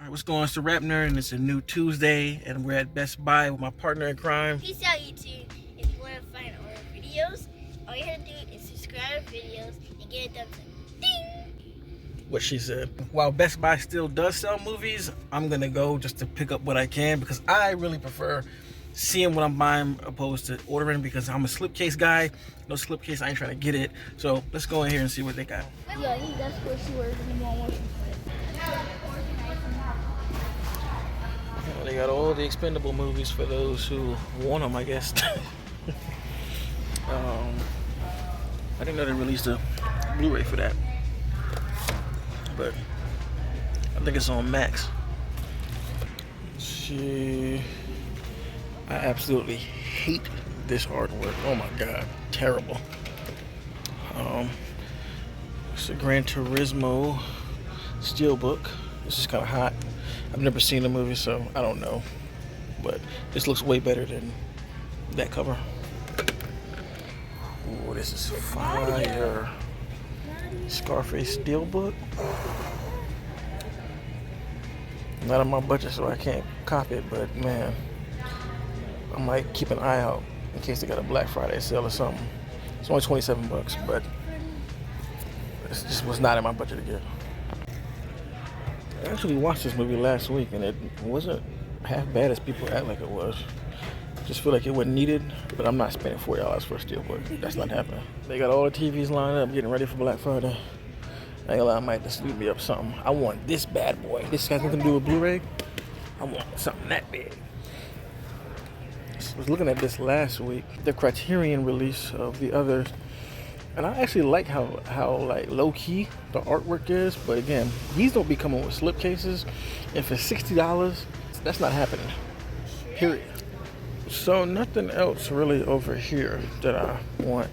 Alright, what's going on? It's the Rap Nerd, and it's a new Tuesday, and we're at Best Buy with my partner in crime. Peace out, YouTube. If you want to find our videos, all you have to do is subscribe to videos and get a thumbs up. Ding! What she said. While Best Buy still does sell movies, I'm gonna go just to pick up what I can because I really prefer seeing what I'm buying opposed to ordering because I'm a slipcase guy. No slipcase, I ain't trying to get it. So let's go in here and see what they got. Yeah, that's what she wears when you want washing. They got all the expendable movies for those who want them, I guess. I didn't know they released a Blu-ray for that, but I think it's on Max. See, I absolutely hate this artwork. Oh my god, terrible. It's a Gran Turismo Steelbook. This is kind of hot. I've never seen the movie, so I don't know. But this looks way better than that cover. Ooh, this is fire. Scarface Steelbook. Not on my budget, so I can't copy it, but man, I might keep an eye out in case they got a Black Friday sale or something. It's only 27 bucks, but it just was not in my budget to get. I actually watched this movie last week, and it wasn't half bad as people act like it was. Just feel like it wasn't needed, but I'm not spending $40 for a Steelbook. That's not happening. They got all the TVs lined up, getting ready for Black Friday. I ain't gonna lie, I might just leave me up something. I want this bad boy. This has nothing to do with Blu-ray. I want something that big. I was looking at this last week, the Criterion release of the others, and I actually like how like low-key the artwork is, but again, these don't be coming with slipcases, and for $60, that's not happening, period. So nothing else really over here that I want,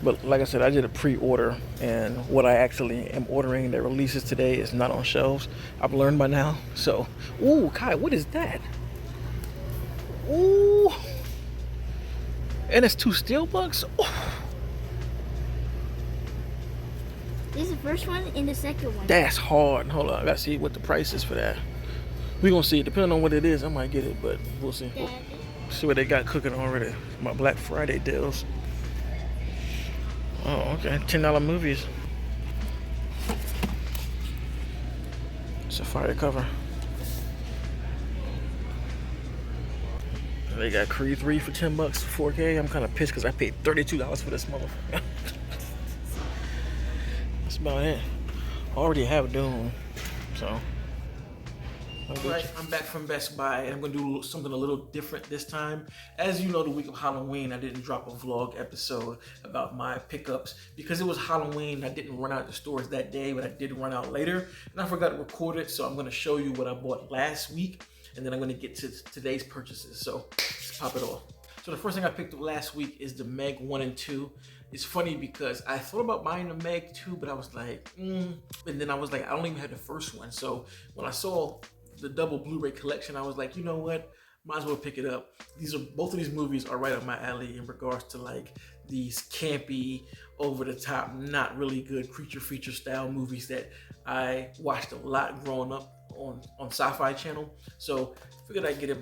but like I said, I did a pre-order, and what I actually am ordering that releases today is not on shelves. I've learned by now, so, ooh, Kai, what is that? Ooh, and it's 2 Steelbooks? Ooh. This is the first one and the second one. That's hard. Hold on, I gotta see what the price is for that. We gonna see. Depending on what it is, I might get it, but we'll see. See what they got cooking already. My Black Friday deals. Oh, okay. $10 movies. It's a fire cover. They got Creed 3 for 10 bucks, 4K. I'm kind of pissed because I paid $32 for this motherfucker. That's about it. I already have Doom, so. Alright, I'm back from Best Buy, and I'm going to do something a little different this time. As you know, the week of Halloween, I didn't drop a vlog episode about my pickups. Because it was Halloween, I didn't run out the stores that day, but I did run out later. And I forgot to record it, so I'm going to show you what I bought last week. And then I'm going to get to today's purchases. So let's pop it off. So the first thing I picked up last week is the Meg 1 and 2. It's funny because I thought about buying the Meg 2, but I was like, And then I was like, I don't even have the first one. So when I saw the double Blu-ray collection, I was like, you know what? Might as well pick it up. Both of these movies are right up my alley in regards to like these campy, over the top, not really good creature feature style movies that I watched a lot growing up on Sci-Fi Channel. So figured I'd get it.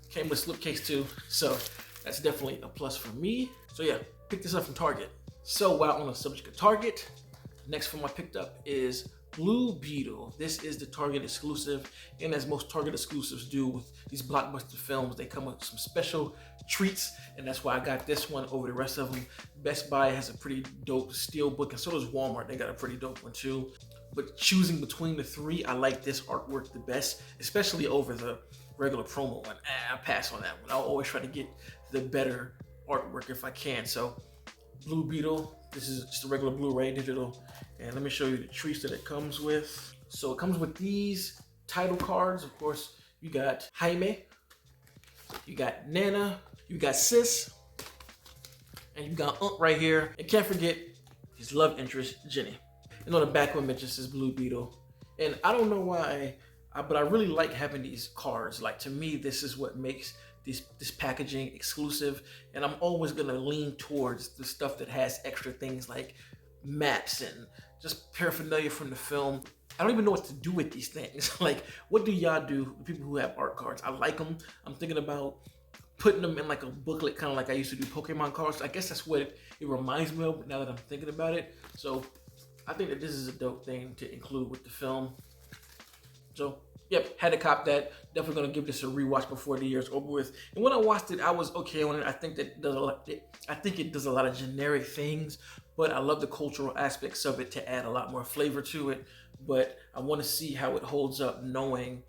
Came with slipcase too, so that's definitely a plus for me. So yeah, picked this up from Target. So while on the subject of Target, next film I picked up is Blue Beetle. This is the Target exclusive, and as most Target exclusives do with these blockbuster films, they come with some special treats, and that's why I got this one over the rest of them. Best Buy has a pretty dope Steelbook, and so does Walmart. They got a pretty dope one too. But choosing between the three, I like this artwork the best, especially over the regular promo one. I pass on that one. I'll always try to get the better artwork if I can. So Blue Beetle, this is just a regular Blu-ray digital. And let me show you the treats that it comes with. So it comes with these title cards. Of course, you got Jaime, you got Nana, you got Sis, and you got right here. And can't forget his love interest, Jenny. And on the back one, it just says Blue Beetle. And I don't know why, but I really like having these cards. Like, to me, this is what makes this packaging exclusive. And I'm always gonna lean towards the stuff that has extra things like maps and just paraphernalia from the film. I don't even know what to do with these things. Like, what do y'all do with people who have art cards? I like them. I'm thinking about putting them in like a booklet, kind of like I used to do Pokemon cards. I guess that's what it reminds me of now that I'm thinking about it. So I think that this is a dope thing to include with the film. So yep, had to cop that. Definitely gonna give this a rewatch before the year's over with. And when I watched it, I was okay on it. I think that it does a lot. I think it does a lot of generic things, but I love the cultural aspects of it to add a lot more flavor to it. But I want to see how it holds up, knowing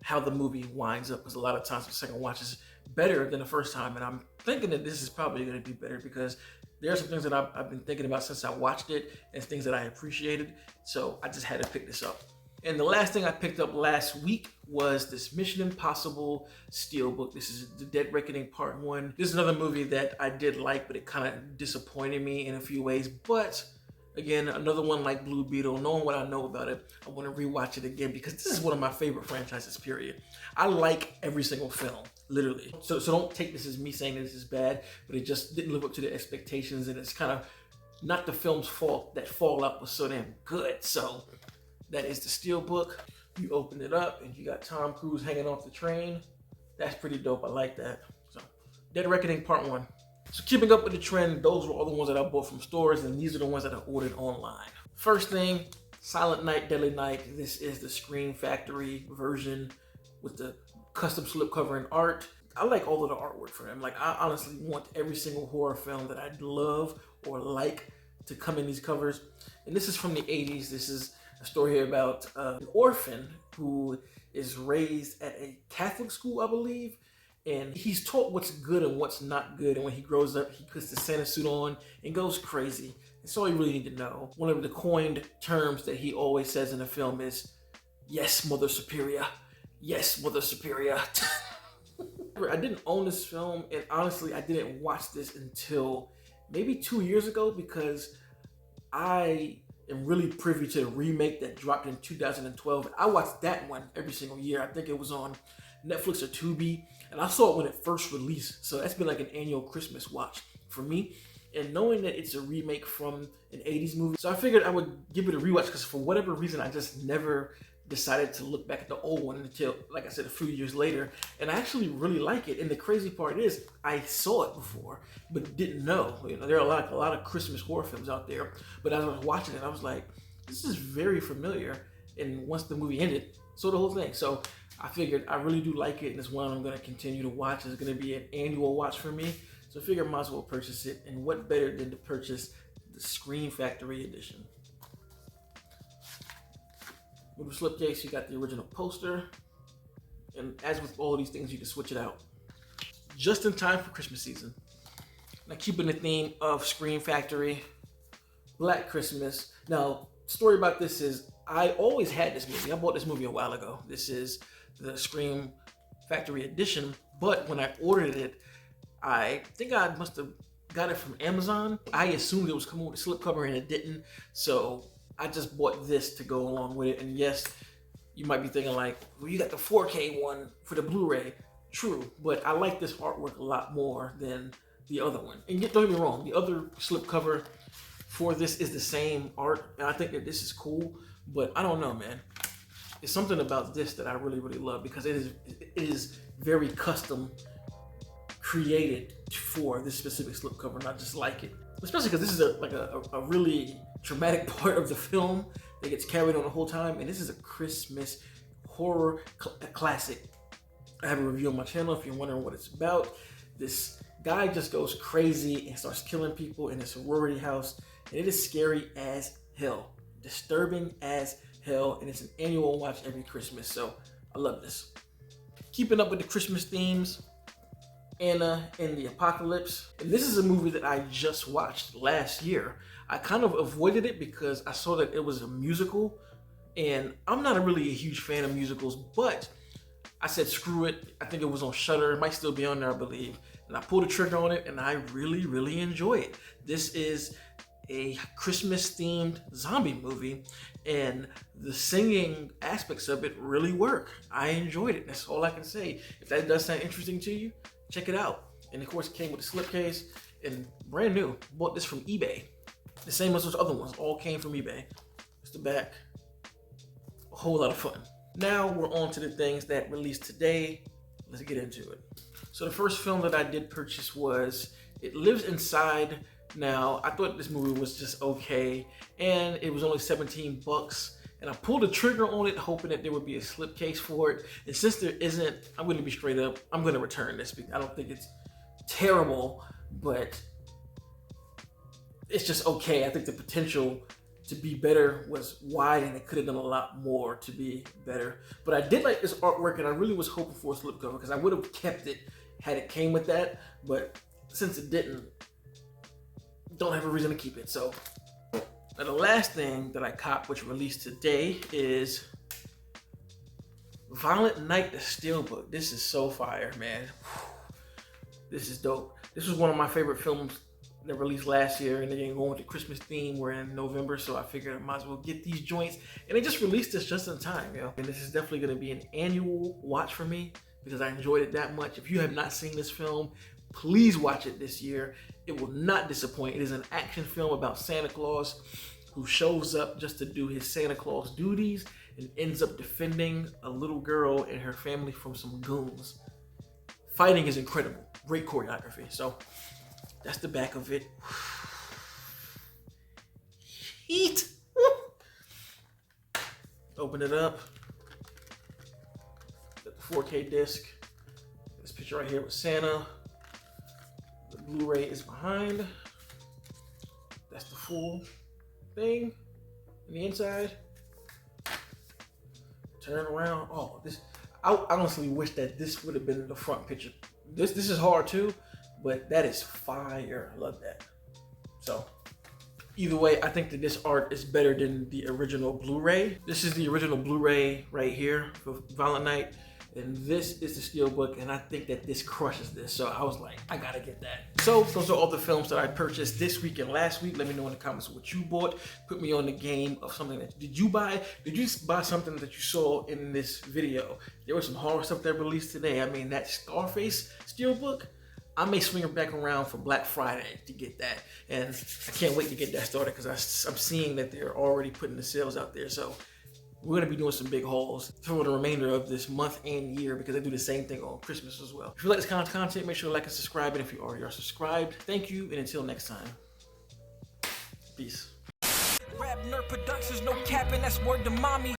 how the movie winds up, because a lot of times the second watch is better than the first time, and I'm thinking that this is probably going to be better because there are some things that I've been thinking about since I watched it and things that I appreciated. So I just had to pick this up. And the last thing I picked up last week was this Mission Impossible Steelbook. This is The Dead Reckoning Part 1. This is another movie that I did like, but it kind of disappointed me in a few ways. But again, another one like Blue Beetle. Knowing what I know about it, I want to rewatch it again because this is one of my favorite franchises, period. I like every single film, literally. So don't take this as me saying this is bad, but it just didn't live up to the expectations, and it's kind of not the film's fault that Fallout was so damn good. So that is the Steelbook. You open it up and you got Tom Cruise hanging off the train. That's pretty dope. I like that. So, Dead Reckoning Part 1. So keeping up with the trend, those were all the ones that I bought from stores, and these are the ones that I ordered online. First thing, Silent Night, Deadly Night. This is the Scream Factory version with the custom slipcover and art. I like all of the artwork for them. Like, I honestly want every single horror film that I love or like to come in these covers. And this is from the 80s. This is a story here about an orphan who is raised at a Catholic school, I believe, and he's taught what's good and what's not good. And when he grows up, he puts the Santa suit on and goes crazy. That's all you really need to know. One of the coined terms that he always says in the film is, "Yes, Mother Superior. Yes, Mother Superior." I didn't own this film, and honestly, I didn't watch this until maybe 2 years ago because I am really privy to the remake that dropped in 2012. I watched that one every single year. I think it was on Netflix or Tubi, and I saw it when it first released. So that's been like an annual Christmas watch for me. And knowing that it's a remake from an 80s movie, so I figured I would give it a rewatch because for whatever reason, I just never decided to look back at the old one until, like I said, a few years later. And I actually really like it. And the crazy part is, I saw it before, but didn't know. You know, there are a lot of Christmas horror films out there. But as I was watching it, I was like, this is very familiar. And once the movie ended, so the whole thing. So I figured I really do like it, and it's one I'm going to continue to watch. It's going to be an annual watch for me. So I figured I might as well purchase it. And what better than to purchase the Scream Factory edition. With the slipcase, you got the original poster. And as with all of these things, you can switch it out. Just in time for Christmas season. Now, keeping the theme of Scream Factory, Black Christmas. Now, story about this is, I always had this movie. I bought this movie a while ago. This is the Scream Factory edition. But when I ordered it, I think I must have got it from Amazon. I assumed it was coming with a slipcover, and it didn't. So I just bought this to go along with it. And yes, you might be thinking like, well, you got the 4K one for the Blu-ray. True, but I like this artwork a lot more than the other one. And don't get me wrong, the other slipcover for this is the same art, and I think that this is cool, but I don't know, man. It's something about this that I really, really love because it is very custom created for this specific slipcover, and I just like it. Especially because this is a really traumatic part of the film that gets carried on the whole time, and this is a Christmas horror classic. I have a review on my channel if you're wondering what it's about. This guy just goes crazy and starts killing people in a sorority house, and it is scary as hell, disturbing as hell, and it's an annual watch every Christmas, so I love this. Keeping up with the Christmas themes, Anna and the Apocalypse. And this is a movie that I just watched last year. I kind of avoided it because I saw that it was a musical, and I'm not really a huge fan of musicals, but I said screw it. I think it was on Shudder. It might still be on there, I believe. And I pulled the trigger on it, and I really, really enjoy it. This is a Christmas-themed zombie movie, and the singing aspects of it really work. I enjoyed it. That's all I can say. If that does sound interesting to you, check it out. And of course, it came with a slipcase and brand new. Bought this from eBay. The same as those other ones. All came from eBay. It's the back. a whole lot of fun. Now we're on to the things that released today. Let's get into it. So the first film that I did purchase was It Lives Inside. Now, I thought this movie was just okay, and it was only 17 bucks. And I pulled the trigger on it, hoping that there would be a slipcase for it. And since there isn't, I'm going to be straight up. I'm going to return this because I don't think it's terrible, but it's just okay. I think the potential to be better was wide, and it could have done a lot more to be better. But I did like this artwork, and I really was hoping for a slipcover because I would have kept it had it came with that. But since it didn't, don't have a reason to keep it. So now the last thing that I copped, which released today, is Violent Night, the Steelbook. This is so fire, man. This is dope. This was one of my favorite films that released last year, and they're going with the Christmas theme. We're in November, so I figured I might as well get these joints. And they just released this just in time, yo. And this is definitely going to be an annual watch for me because I enjoyed it that much. If you have not seen this film, please watch it this year. It will not disappoint. It is an action film about Santa Claus who shows up just to do his Santa Claus duties and ends up defending a little girl and her family from some goons. Fighting is incredible. Great choreography. So that's the back of it. Heat. Open it up. Got the 4K disc. This picture right here with Santa. The Blu-ray is behind. That's the full thing on the inside. Turn around. Oh, this. I honestly wish that this would have been the front picture. This is hard too, but that is fire. I love that. So either way, I think that this art is better than the original Blu-ray. This is the original Blu-ray right here for Violent Night. And this is the Steelbook, and I think that this crushes this. So I was like, I gotta get that. So those are all the films that I purchased this week and last week. Let me know in the comments what you bought. Put me on the game of something that, did you buy something that you saw in this video? There was some horror stuff that released today. I mean, that Scarface Steelbook, I may swing it back around for Black Friday to get that. And I can't wait to get that started because I'm seeing that they're already putting the sales out there. So we're gonna be doing some big hauls for the remainder of this month and year because they do the same thing on Christmas as well. If you like this kind of content, make sure to like and subscribe. And if you already are subscribed, thank you. And until next time, peace. Rap Nerd Productions, no capping, that's word to mommy.